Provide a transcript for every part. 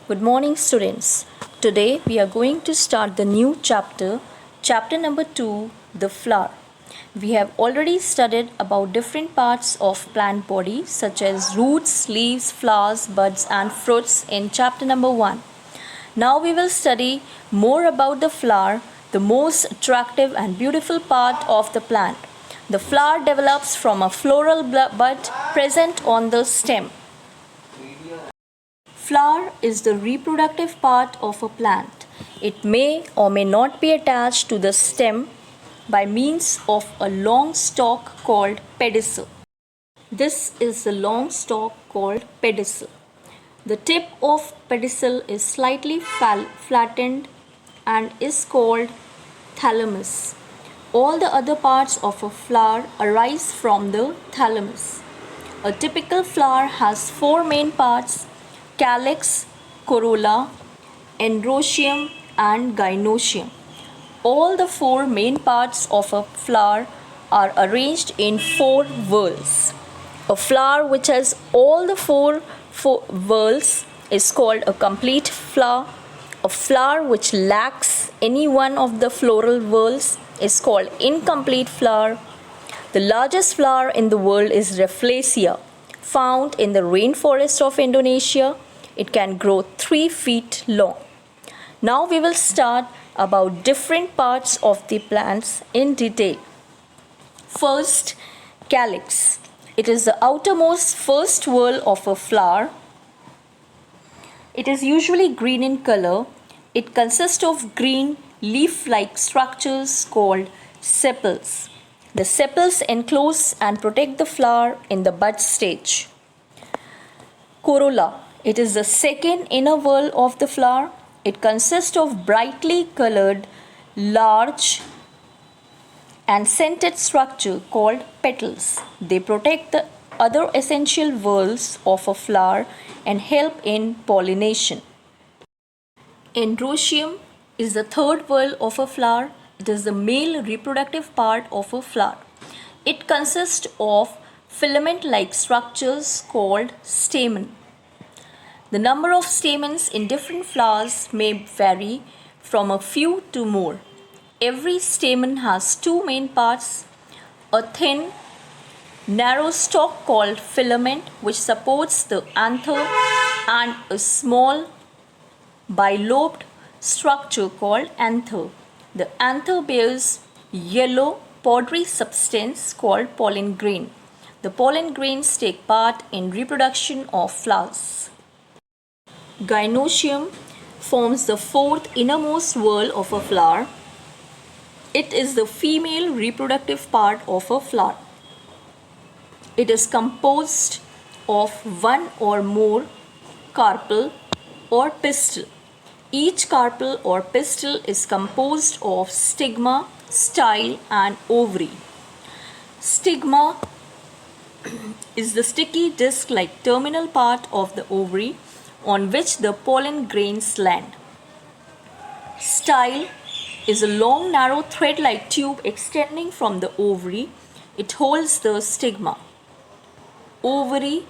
Good morning, students. Today we are going to start the new chapter, chapter number 2, the flower. We have already studied about different parts of plant body such as roots, leaves, flowers, buds and fruits in chapter number 1. Now we will study more about the flower, the most attractive and beautiful part of the plant. The flower develops from a floral bud present on the stem. Flower is the reproductive part of a plant. It may or may not be attached to the stem by means of a long stalk called pedicel. This is the long stalk called pedicel. The tip of pedicel is slightly flattened and is called thalamus. All the other parts of a flower arise from the thalamus. A typical flower has four main parts: calyx, corolla, androecium and gynoecium. All the four main parts of a flower are arranged in four whorls. A flower which has all the four whorls is called a complete flower. A flower which lacks any one of the floral whorls is called incomplete flower. The largest flower in the world is Rafflesia, found in the rainforest of Indonesia. It can grow 3 feet long. Now we will start about different parts of the plants in detail. First, calyx. It is the outermost first whorl of a flower. It is usually green in color. It consists of green leaf-like structures called sepals. The sepals enclose and protect the flower in the bud stage. Corolla. It is the second inner whorl of the flower. It consists of brightly colored, large and scented structure called petals. They protect the other essential whorls of a flower and help in pollination. Androecium is the third whorl of a flower. It is the male reproductive part of a flower. It consists of filament-like structures called stamen. The number of stamens in different flowers may vary from a few to more. Every stamen has two main parts: a thin, narrow stalk called filament which supports the anther, and a small, bilobed structure called anther. The anther bears yellow, powdery substance called pollen grain. The pollen grains take part in reproduction of flowers. Gynoecium forms the fourth innermost whorl of a flower. It is the female reproductive part of a flower. It is composed of one or more carpel or pistil. Each carpel or pistil is composed of stigma, style and ovary. Stigma is the sticky disc-like terminal part of the ovary on which the pollen grains land. Style is a long, narrow thread-like tube extending from the ovary. It holds the stigma. Ovary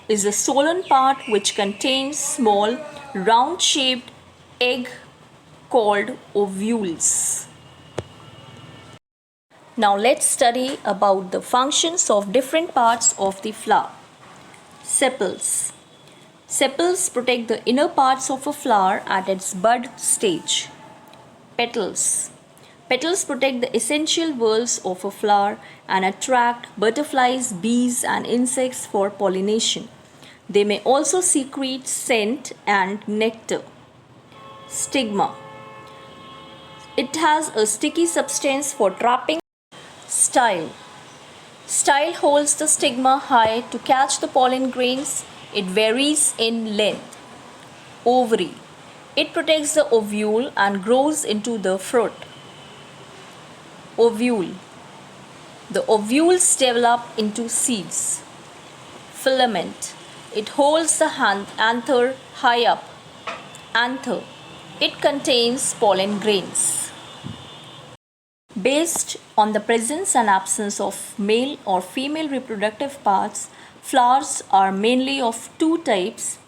is the swollen part which contains small, round-shaped egg called ovules. Now let's study about the functions of different parts of the flower. Sepals. Sepals protect the inner parts of a flower at its bud stage. Petals. Petals protect the essential whorls of a flower and attract butterflies, bees and insects for pollination. They may also secrete scent and nectar. Stigma. It has a sticky substance for trapping. Style. Style holds the stigma high to catch the pollen grains. It varies in length. Ovary. It protects the ovule and grows into the fruit. Ovule. The ovules develop into seeds. Filament. It holds the anther high up. Anther. It contains pollen grains. Based on the presence and absence of male or female reproductive parts, flowers are mainly of two types: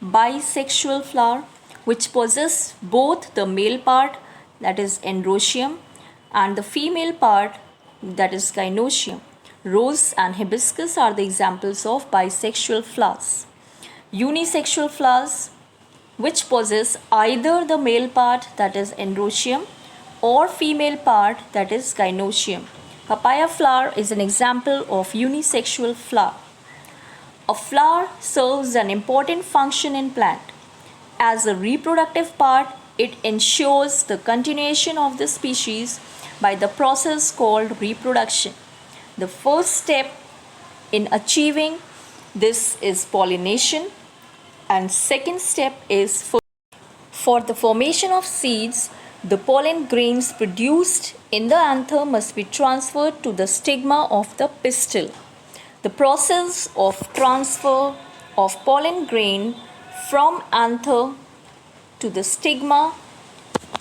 bisexual flower which possess both the male part, that is androecium, and the female part, that is gynoecium. Rose and hibiscus are the examples of bisexual flowers. Unisexual flowers which possess either the male part, that is androecium, or female part, that is gynoecium. Papaya flower is an example of unisexual flower. A flower serves an important function in plant. As a reproductive part, it ensures the continuation of the species by the process called reproduction. The first step in achieving this is pollination, and second step is for the formation of seeds. The pollen grains produced in the anther must be transferred to the stigma of the pistil. The process of transfer of pollen grain from anther to the stigma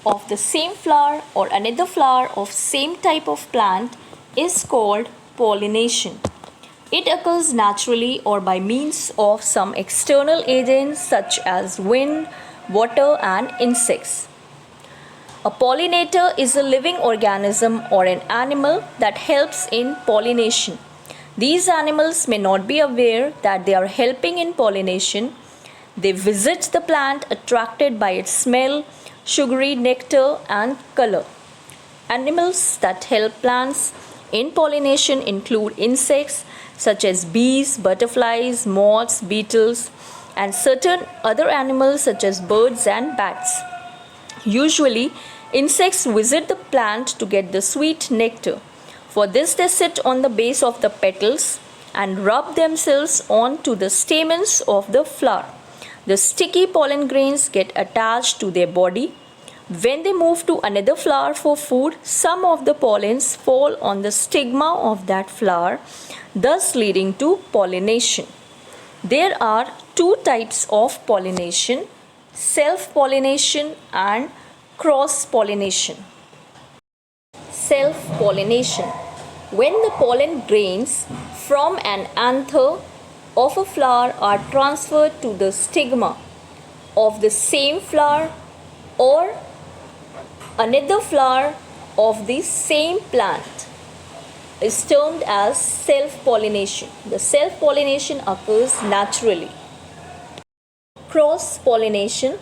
of the same flower or another flower of same type of plant is called pollination. It occurs naturally or by means of some external agents such as wind, water, and insects. A pollinator is a living organism or an animal that helps in pollination. These animals may not be aware that they are helping in pollination. They visit the plant attracted by its smell, sugary nectar, and color. Animals that help plants in pollination include insects such as bees, butterflies, moths, beetles, and certain other animals such as birds and bats. Usually, insects visit the plant to get the sweet nectar. For this, they sit on the base of the petals and rub themselves onto the stamens of the flower. The sticky pollen grains get attached to their body. When they move to another flower for food, some of the pollens fall on the stigma of that flower, thus leading to pollination. There are two types of pollination: self-pollination and cross-pollination. Self-pollination: when the pollen grains from an anther of a flower are transferred to the stigma of the same flower or another flower of the same plant is termed as self-pollination. The self-pollination occurs naturally. Cross-pollination: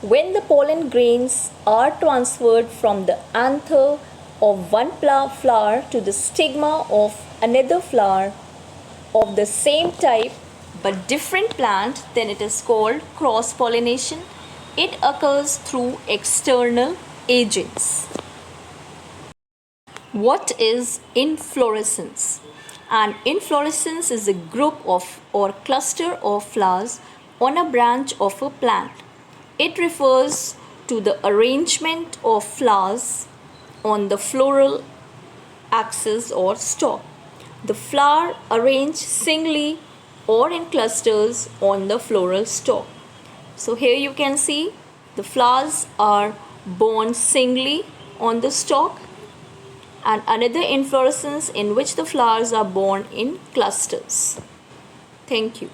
when the pollen grains are transferred from the anther of one flower to the stigma of another flower of the same type but different plant, then it is called cross-pollination. It occurs through external agents. What is inflorescence? An inflorescence is a group of or cluster of flowers on a branch of a plant. It refers to the arrangement of flowers on the floral axis or stalk. The flower arranged singly or in clusters on the floral stalk. So here you can see the flowers are borne singly on the stalk, and another inflorescence in which the flowers are borne in clusters. Thank you.